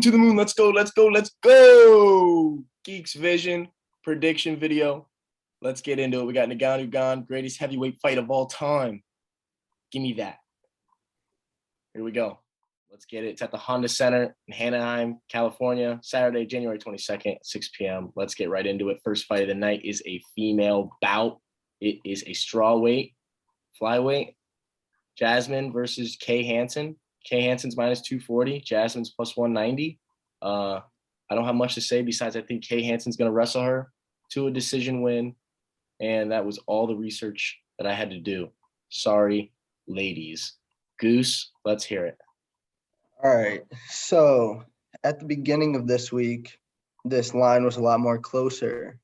to the moon. Let's go, let's go, let's go. Geeks Vision prediction video. Let's get into it. We got Ngannou Gane, greatest heavyweight fight of all time. Give me that. Here we go. Let's get it. It's at the Honda Center in Anaheim, California, Saturday, January 22nd, 6 p.m. Let's get right into it. First fight of the night is a female bout. It is a strawweight, flyweight. Jasmine versus Kay Hansen. Kay Hansen's minus 240. Jasmine's plus 190. I don't have much to say besides I think Kay Hansen's going to wrestle her to a decision win. And that was all the research that I had to do. Sorry, ladies. Goose, let's hear it. All right. So at the beginning of this week, this line was a lot more closer.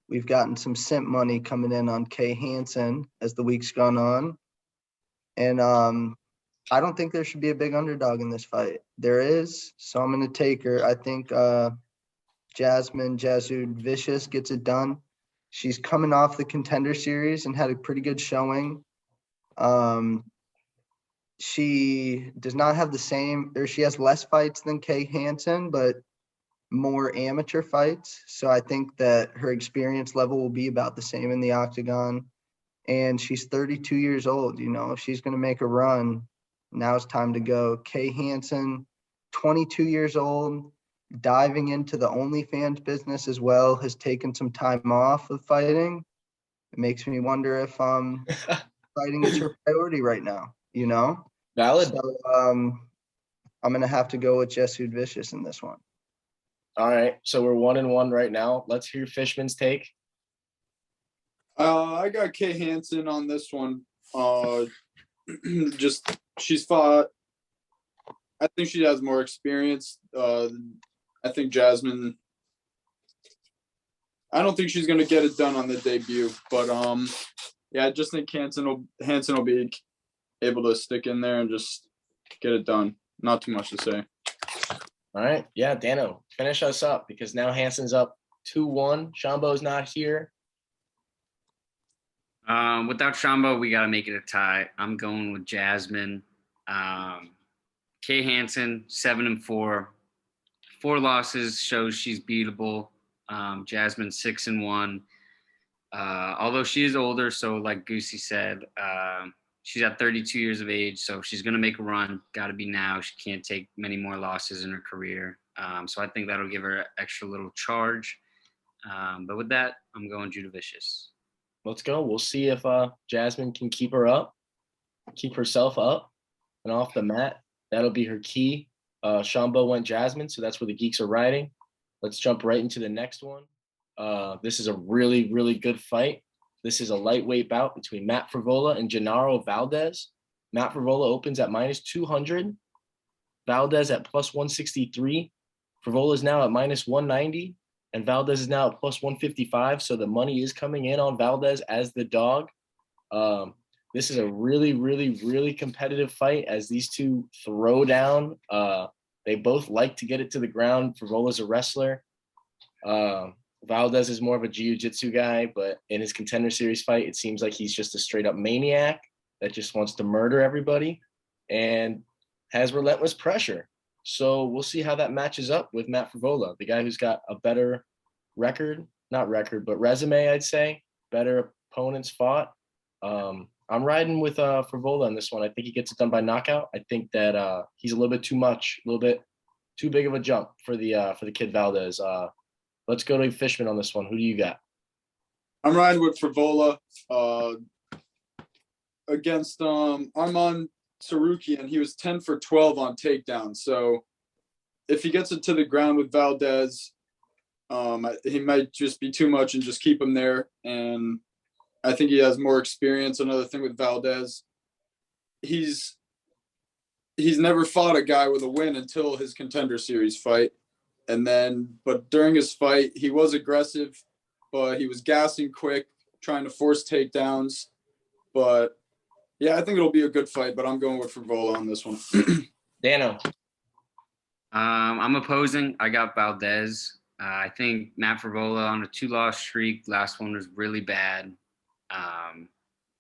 We've gotten some simp money coming in on Kay Hansen as the week's gone on. And I don't think there should be a big underdog in this fight. There is, so I'm going to take her. I think Jasmine Jasudavicius gets it done. She's coming off the Contender Series and had a pretty good showing. She does not have the same, or she has less fights than Kay Hansen, but more amateur fights. So I think that her experience level will be about the same in the octagon. And she's 32 years old. You know, if she's going to make a run, now it's time to go. Kay Hansen, 22 years old, diving into the OnlyFans business as well, has taken some time off of fighting. It makes me wonder if fighting is her priority right now, you know? Valid. So I'm going to have to go with Jasudavicius in this one. All right. So we're 1-1 right now. Let's hear Fishman's take. I got Kay Hansen on this one. Just she's fought. I think she has more experience. I think Jasmine. I don't think she's gonna get it done on the debut, but yeah, I just think Hansen will be able to stick in there and just get it done. Not too much to say. All right. Yeah, Dano, finish us up because now Hansen's up 2-1. Shambo's not here. Without Shambo, we got to make it a tie. I'm going with Jasmine. Kay Hansen, 7-4. 4 losses shows she's beatable. Jasmine, 6-1. Although she is older, so like Goosey said, she's at 32 years of age, so she's going to make a run. Got to be now. She can't take many more losses in her career. So I think that'll give her an extra little charge. But with that, I'm going Judavicious. Let's go. We'll see if Jasmine can keep herself up and off the mat. That'll be her key. Shambo went Jasmine, so that's where the Geeks are riding. Let's jump right into the next one. This is a really, really good fight. This is a lightweight bout between Matt Frevola and Genaro Valdez. Matt Frevola opens at minus 200. Valdez at plus 163. Frevola is now at minus 190. And Valdez is now at plus 155, so the money is coming in on Valdez as the dog. This is a really, really, really competitive fight as these two throw down. They both like to get it to the ground. Frivola's a wrestler. Valdez is more of a jiu-jitsu guy, but in his Contender Series fight, it seems like he's just a straight-up maniac that just wants to murder everybody and has relentless pressure. So we'll see how that matches up with Matt Frevola, the guy who's got a better resume, I'd say. Better opponents fought. I'm riding with Frevola on this one. I think he gets it done by knockout. I think that he's a little bit too much, a little bit too big of a jump for the kid Valdez. Let's go to Fishman on this one. Who do you got? I'm riding with Frevola against Arman Saruki, and he was 10 for 12 on takedowns. So if he gets it to the ground with Valdez, he might just be too much and just keep him there. And I think he has more experience. Another thing with Valdez, he's never fought a guy with a win until his Contender Series fight. But during his fight, he was aggressive, but he was gassing quick, trying to force takedowns. But yeah, I think it'll be a good fight, but I'm going with Frevola on this one. Dano. I'm opposing. I got Valdez. I think Matt Frevola on a 2-loss streak. Last one was really bad,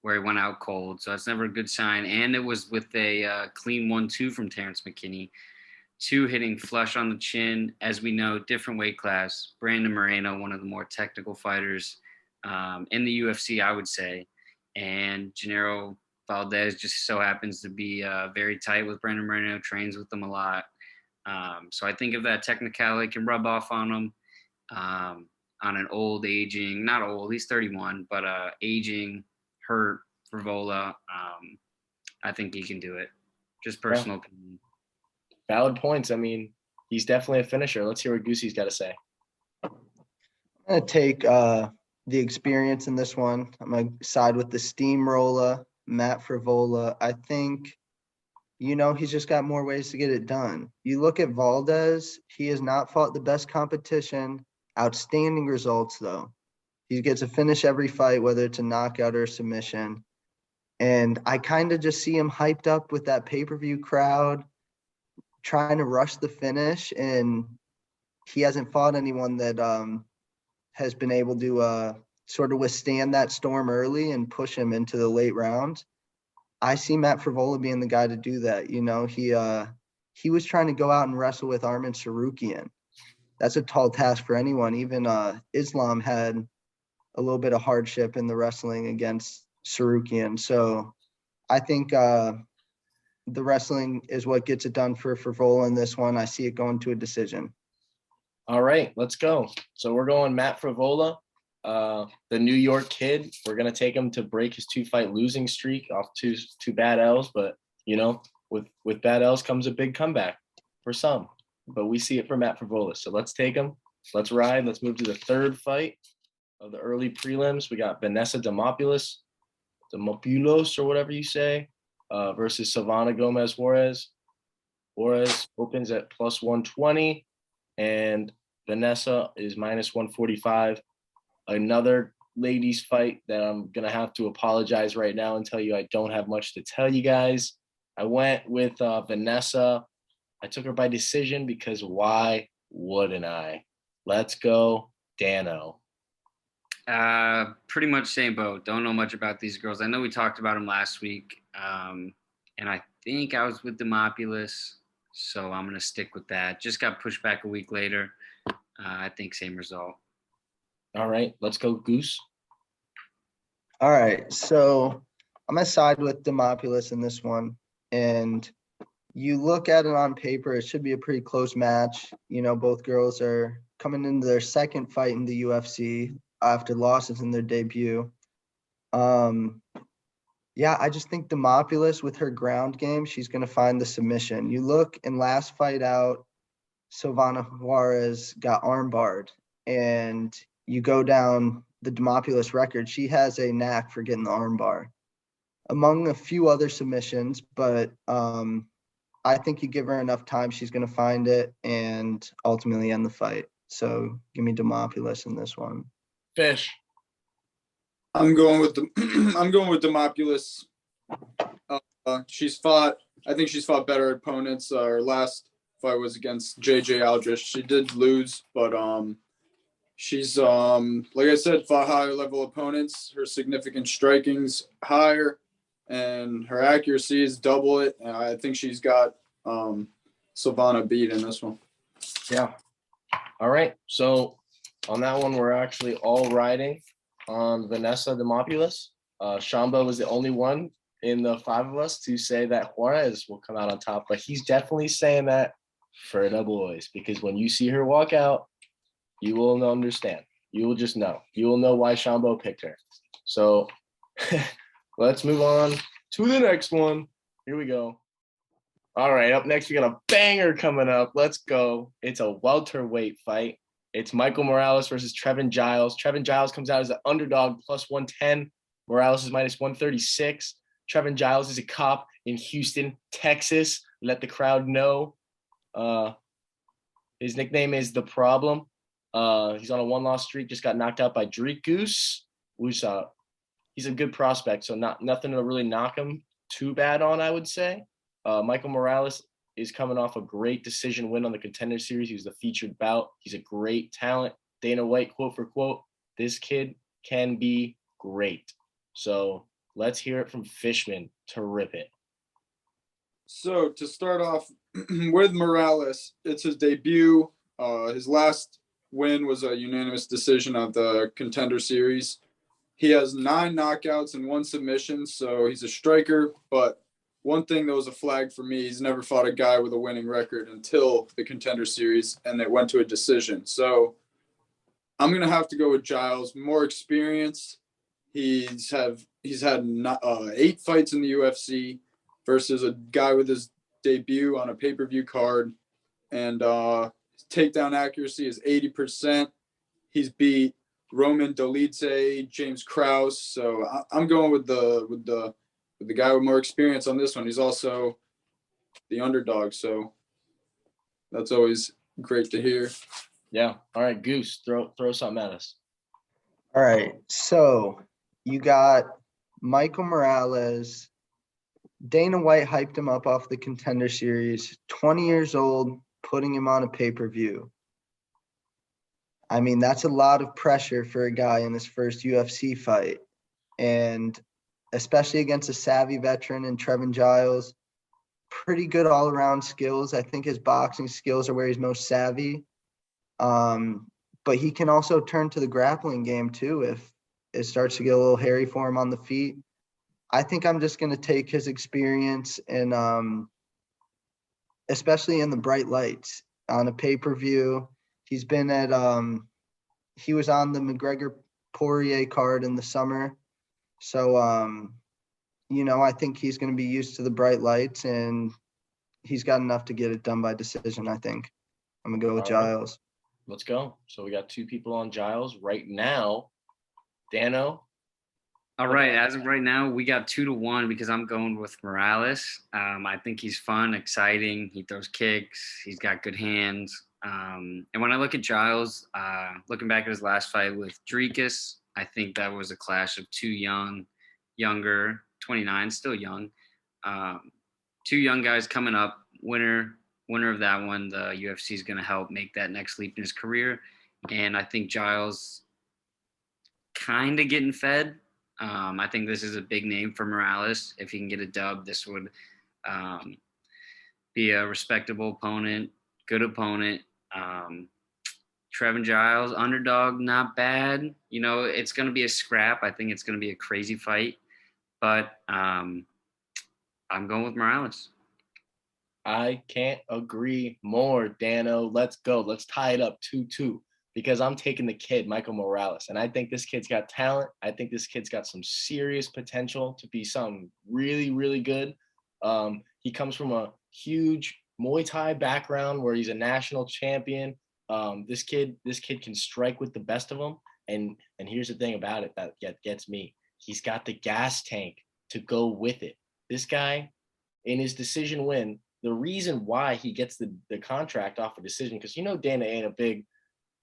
where he went out cold. So that's never a good sign. And it was with a clean 1-2 from Terrence McKinney. 2 hitting flush on the chin. As we know, different weight class. Brandon Moreno, one of the more technical fighters in the UFC, I would say. And Genaro Valdez just so happens to be very tight with Brandon Moreno, trains with them a lot. So I think if that technicality can rub off on him on an old aging, not old, he's 31, but aging, hurt Frevola, I think he can do it. Just personal opinion. Valid points. I mean, he's definitely a finisher. Let's hear what Goosey's got to say. I'm going to take the experience in this one. I'm going to side with the steamroller, Matt Frevola. I think, he's just got more ways to get it done. You look at Valdez, he has not fought the best competition. Outstanding results, though. He gets a finish every fight, whether it's a knockout or a submission. And I kind of just see him hyped up with that pay-per-view crowd, trying to rush the finish. And he hasn't fought anyone that has been able to sort of withstand that storm early and push him into the late rounds. I see Matt Frevola being the guy to do that. He was trying to go out and wrestle with Arman Tsarukyan. That's a tall task for anyone. Even Islam had a little bit of hardship in the wrestling against Tsarukyan. So I think the wrestling is what gets it done for Frevola in this one. I see it going to a decision. All right, let's go. So we're going Matt Frevola, the New York kid. We're going to take him to break his 2-fight losing streak off two bad L's. But, with bad L's comes a big comeback for some. But we see it for Matt Frevola. So let's take him. Let's ride. Let's move to the third fight of the early prelims. We got Vanessa Demopoulos or whatever you say, versus Silvana Gomez Juarez. Juarez opens at plus 120, and Vanessa is minus 145. Another ladies fight that I'm going to have to apologize right now and tell you I don't have much to tell you guys. I went with Vanessa. I took her by decision because why wouldn't I? Let's go, Dano. Pretty much same boat. Don't know much about these girls. I know we talked about them last week, and I think I was with Demopoulos, so I'm going to stick with that. Just got pushed back a week later. I think same result. All right, let's go, Goose. All right, so I'm going to side with Demopoulos in this one. And you look at it on paper, it should be a pretty close match. Both girls are coming into their second fight in the UFC after losses in their debut. I just think Demopoulos, with her ground game, she's going to find the submission. You look in last fight out, Silvana Juarez got armbarred. And you go down the Demopoulos record, she has a knack for getting the armbar. Among a few other submissions, but I think you give her enough time, she's going to find it and ultimately end the fight. So give me Demopoulos in this one. Fish. I'm going with Demopoulos. I think she's fought better opponents. Her last fight was against JJ Aldrich. She did lose, but she's like I said, fought higher level opponents. Her significant striking's higher, and her accuracy is double it. And I think she's got Silvana beat in this one. Yeah. All right. So on that one, we're actually all riding on Vanessa Demopoulos. Shambo was the only one in the 5 of us to say that Juarez will come out on top, but he's definitely saying that for the boys, because when you see her walk out, you will understand. You will just know. You will know why Shambo picked her. So let's move on to the next one. Here we go. All right, up next, we got a banger coming up. Let's go. It's a welterweight fight. It's Michael Morales versus Trevin Giles. Trevin Giles comes out as an underdog, plus 110. Morales is minus 136. Trevin Giles is a cop in Houston, Texas. Let the crowd know. His nickname is The Problem. He's on a 1-loss streak, just got knocked out by Drake Goose. He's a good prospect, so nothing to really knock him too bad on, I would say. Michael Morales is coming off a great decision win on the Contender Series. He was the featured bout. He's a great talent. Dana White, quote for quote, this kid can be great. So let's hear it from Fishman to rip it. So to start off, with Morales, it's his debut. His last win was a unanimous decision of the Contender Series. He has 9 knockouts and 1 submission, so he's a striker. But one thing that was a flag for me, he's never fought a guy with a winning record until the Contender Series, and it went to a decision. So I'm going to have to go with Giles. More experience. He's had 8 fights in the UFC versus a guy with his debut on a pay-per-view card, and his takedown accuracy is 80%. He's beat Roman Dolidze, James Krause. So I'm going with the guy with more experience on this one. He's also the underdog, so that's always great to hear. Yeah. All right, Goose, throw something at us. All right. So you got Michael Morales. Dana White hyped him up off the Contender Series. 20 years old, putting him on a pay-per-view. I mean, that's a lot of pressure for a guy in his first UFC fight. And especially against a savvy veteran in Trevin Giles. Pretty good all-around skills. I think his boxing skills are where he's most savvy. But he can also turn to the grappling game too if it starts to get a little hairy for him on the feet. I think I'm just going to take his experience and especially in the bright lights on a pay-per-view. He's been at he was on the McGregor Poirier card in the summer. So I think he's going to be used to the bright lights, and he's got enough to get it done by decision, I think. I'm going to go with Giles. Let's go. So we got 2 people on Giles right now. Dano. All right. As of right now, we got 2-1 because I'm going with Morales. I think he's fun, exciting. He throws kicks. He's got good hands. And when I look at Giles, looking back at his last fight with Dricus, I think that was a clash of 2 younger, 29, still young. 2 young guys coming up. Winner of that one, the UFC is going to help make that next leap in his career. And I think Giles kind of getting fed. I think this is a big name for Morales. If he can get a dub, this would be a respectable opponent, good opponent. Trevin Giles, underdog, not bad. It's going to be a scrap. I think it's going to be a crazy fight. But I'm going with Morales. I can't agree more, Dano. Let's go. Let's tie it up 2-2 because I'm taking the kid, Michael Morales. And I think this kid's got talent. I think this kid's got some serious potential to be something really, really good. He comes from a huge Muay Thai background where he's a national champion. This kid can strike with the best of them. And here's the thing about it that gets me. He's got the gas tank to go with it. This guy, in his decision win, the reason why he gets the contract off a decision, because Dana ain't a big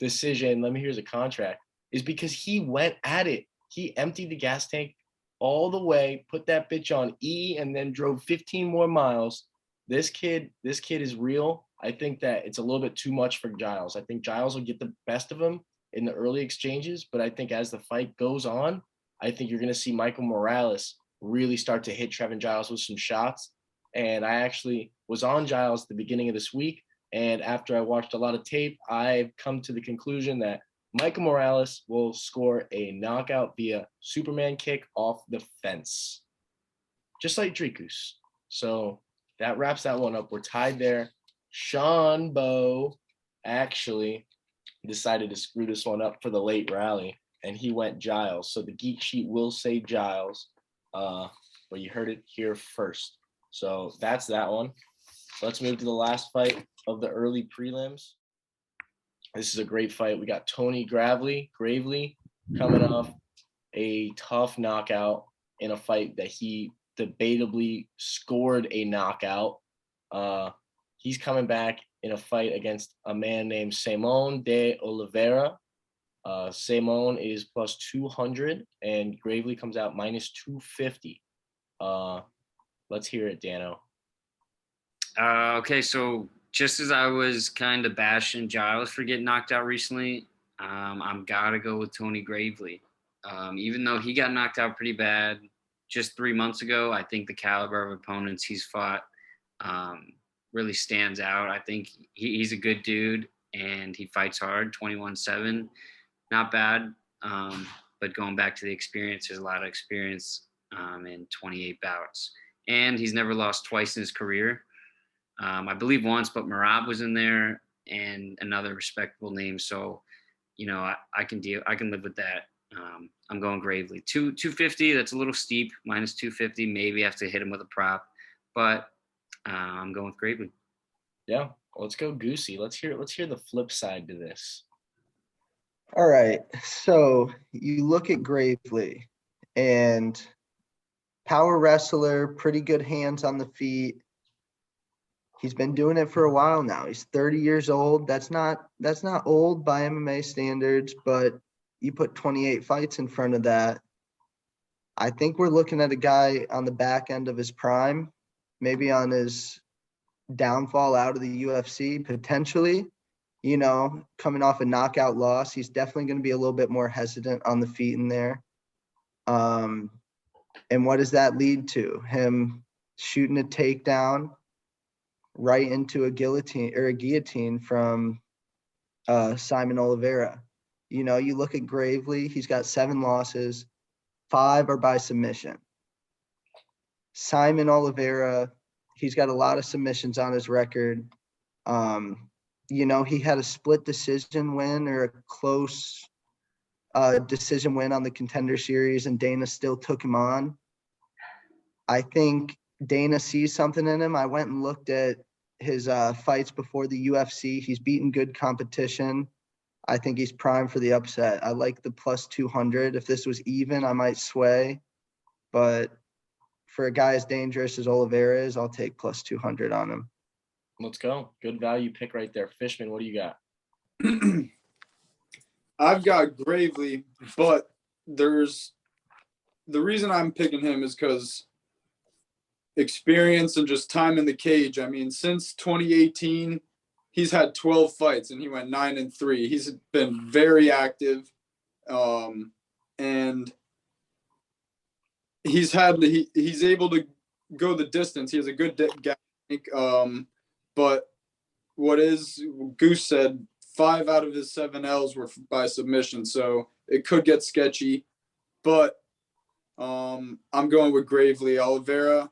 decision, here's a contract, is because he went at it. He emptied the gas tank all the way, put that bitch on E, and then drove 15 more miles. This kid is real. I think that it's a little bit too much for Giles. I think Giles will get the best of him in the early exchanges, but I think as the fight goes on, I think you're going to see Michael Morales really start to hit Trevin Giles with some shots. And I actually was on Giles at the beginning of this week. And after I watched a lot of tape, I've come to the conclusion that Michael Morales will score a knockout via Superman kick off the fence, just like Dricus. So that wraps that one up. We're tied there. Sean Bo actually decided to screw this one up for the late rally, and he went Giles. So the geek sheet will say Giles, but you heard it here first. So that's that one. Let's move to the last fight of the early prelims. This is a great fight. We got Tony Gravely coming off a tough knockout in a fight that he debatably scored a knockout. He's coming back in a fight against a man named Saimon de Oliveira. Saimon is plus 200 and Gravely comes out minus 250. Let's hear it, Dano. Okay, so just as I was kind of bashing Giles for getting knocked out recently, I'm gotta go with Tony Gravely. Even though he got knocked out pretty bad just 3 months ago, I think the caliber of opponents he's fought really stands out. I think he's a good dude and he fights hard. 21-7, not bad. But going back to the experience, there's a lot of experience in 28 bouts, and he's never lost twice in his career. I believe once, but Marab was in there and another respectable name. So, you know, I can live with that. I'm going Gravely. 250, that's a little steep, minus 250. Maybe I have to hit him with a prop, but I'm going with Gravely. Yeah, let's go Goosey. Let's hear the flip side to this. All right. So you look at Gravely, and power wrestler, pretty good hands on the feet. He's been doing it for a while now. He's 30 years old. That's not old by MMA standards, but you put 28 fights in front of that. I think we're looking at a guy on the back end of his prime, maybe on his downfall out of the UFC, potentially, you know, coming off a knockout loss. He's definitely going to be a little bit more hesitant on the feet in there. And what does that lead to? Him shooting a takedown right into a guillotine from Simon Oliveira. You know, you look at Gravely, he's got 7 losses, 5 are by submission. Simon Oliveira, he's got a lot of submissions on his record. You know, he had a split decision win or a close decision win on the Contender Series, and Dana still took him on. I think Dana sees something in him. I went and looked at his fights before the UFC. He's beaten good competition. I think he's primed for the upset. I like the plus 200. If this was even, I might sway. But for a guy as dangerous as Oliveira is, I'll take plus 200 on him. Let's go. Good value pick right there. Fishman, what do you got? I've got Gravely, but the reason I'm picking him is because experience and just time in the cage. I mean, since 2018, he's had 12 fights and he went 9-3. He's been very active, and he's able to go the distance. He has a good gap. But what Goose said, 5 out of his 7 L's were by submission, so it could get sketchy. But I'm going with Gravely. Oliveira,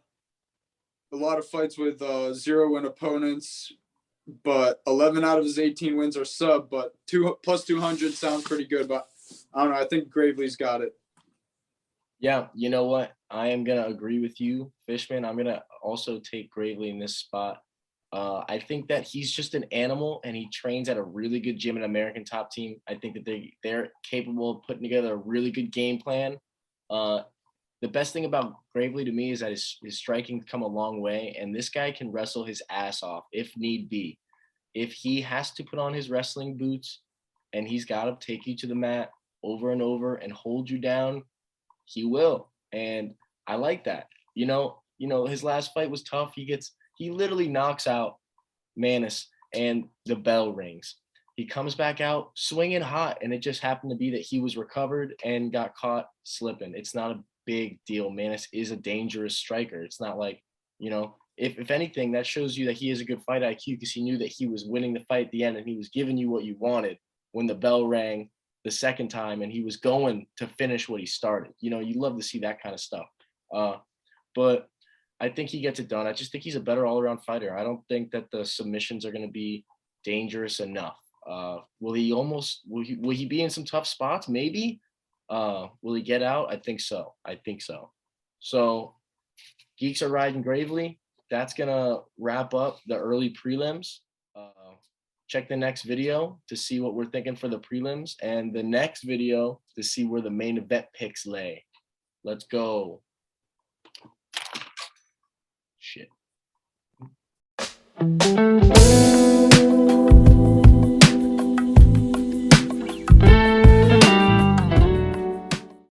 a lot of fights with 0-win opponents, but 11 out of his 18 wins are sub. But plus 200 sounds pretty good. But I don't know. I think Gravely's got it. Yeah, you know what? I am gonna agree with you, Fishman. I'm gonna also take Gravely in this spot. I think that he's just an animal, and he trains at a really good gym and American Top Team. I think that they're capable of putting together a really good game plan. The best thing about Gravely to me is that his striking's come a long way, and this guy can wrestle his ass off if need be. If he has to put on his wrestling boots and he's got to take you to the mat over and over and hold you down, he will. And I like that. You know, his last fight was tough. He literally knocks out Manis and the bell rings. He comes back out swinging hot, and it just happened to be that he was recovered and got caught slipping. It's not a big deal. Manis is a dangerous striker. It's not like, you know, if anything, that shows you that he has a good fight IQ, because he knew that he was winning the fight at the end, and he was giving you what you wanted when the bell rang the second time, and he was going to finish what he started. You know, you love to see that kind of stuff. But I think he gets it done. I just think he's a better all-around fighter. I don't think that the submissions are going to be dangerous enough. Will he be in some tough spots? Maybe. Will he get out? I think so. So Geeks are riding Gravely. That's going to wrap up the early prelims. Check the next video to see what we're thinking for the prelims, and the next video to see where the main event picks lay. Let's go. Shit.